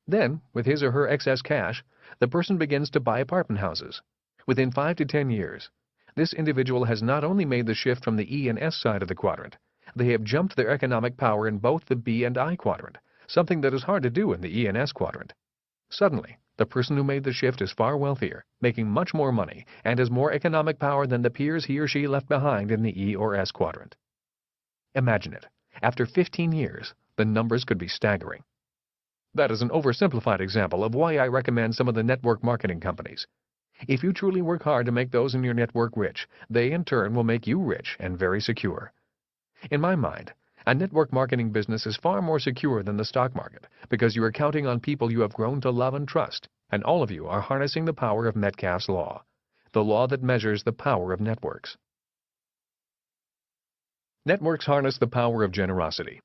Then, with his or her excess cash, the person begins to buy apartment houses. Within 5 to 10 years, this individual has not only made the shift from the E and S side of the quadrant, they have jumped their economic power in both the B and I quadrant, something that is hard to do in the E and S quadrant. Suddenly, the person who made the shift is far wealthier, making much more money, and has more economic power than the peers he or she left behind in the E or S quadrant. Imagine it. After 15 years, the numbers could be staggering. That is an oversimplified example of why I recommend some of the network marketing companies. If you truly work hard to make those in your network rich, they in turn will make you rich and very secure. In my mind, a network marketing business is far more secure than the stock market because you are counting on people you have grown to love and trust, and all of you are harnessing the power of Metcalfe's law, the law that measures the power of networks. Networks harness the power of generosity.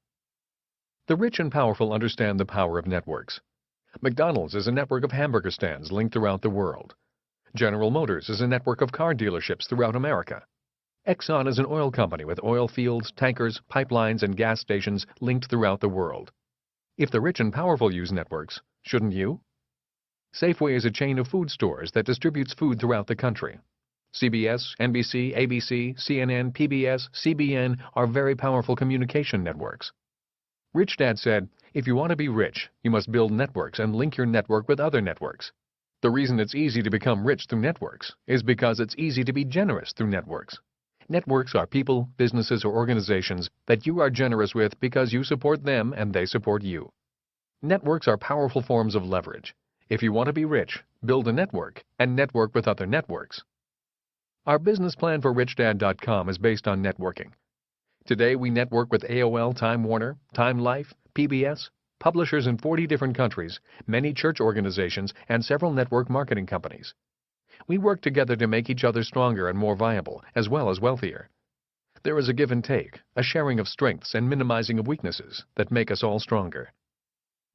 The rich and powerful understand the power of networks. McDonald's is a network of hamburger stands linked throughout the world. General Motors is a network of car dealerships throughout America. Exxon is an oil company with oil fields, tankers, pipelines, and gas stations linked throughout the world. If the rich and powerful use networks, shouldn't you? Safeway is a chain of food stores that distributes food throughout the country. CBS, NBC, ABC, CNN, PBS, CBN are very powerful communication networks. Rich Dad said, if you want to be rich, you must build networks and link your network with other networks. The reason it's easy to become rich through networks is because it's easy to be generous through networks. Networks are people, businesses, or organizations that you are generous with because you support them and they support you. Networks are powerful forms of leverage. If you want to be rich, build a network and network with other networks. Our business plan for RichDad.com is based on networking. Today we network with AOL, Time Warner, Time Life, PBS, publishers in 40 different countries, many church organizations, and several network marketing companies. We work together to make each other stronger and more viable, as well as wealthier. There is a give and take, a sharing of strengths and minimizing of weaknesses that make us all stronger.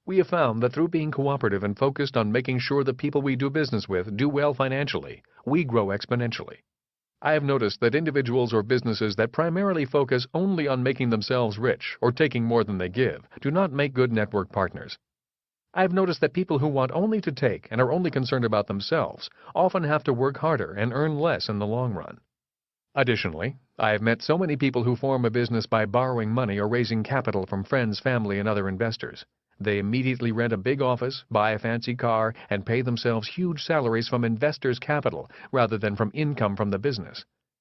We have found that through being cooperative and focused on making sure the people we do business with do well financially, we grow exponentially. I have noticed that individuals or businesses that primarily focus only on making themselves rich or taking more than they give do not make good network partners. I have noticed that people who want only to take and are only concerned about themselves often have to work harder and earn less in the long run. Additionally, I have met so many people who form a business by borrowing money or raising capital from friends, family, and other investors. They immediately rent a big office, buy a fancy car, and pay themselves huge salaries from investors' capital rather than from income from the business.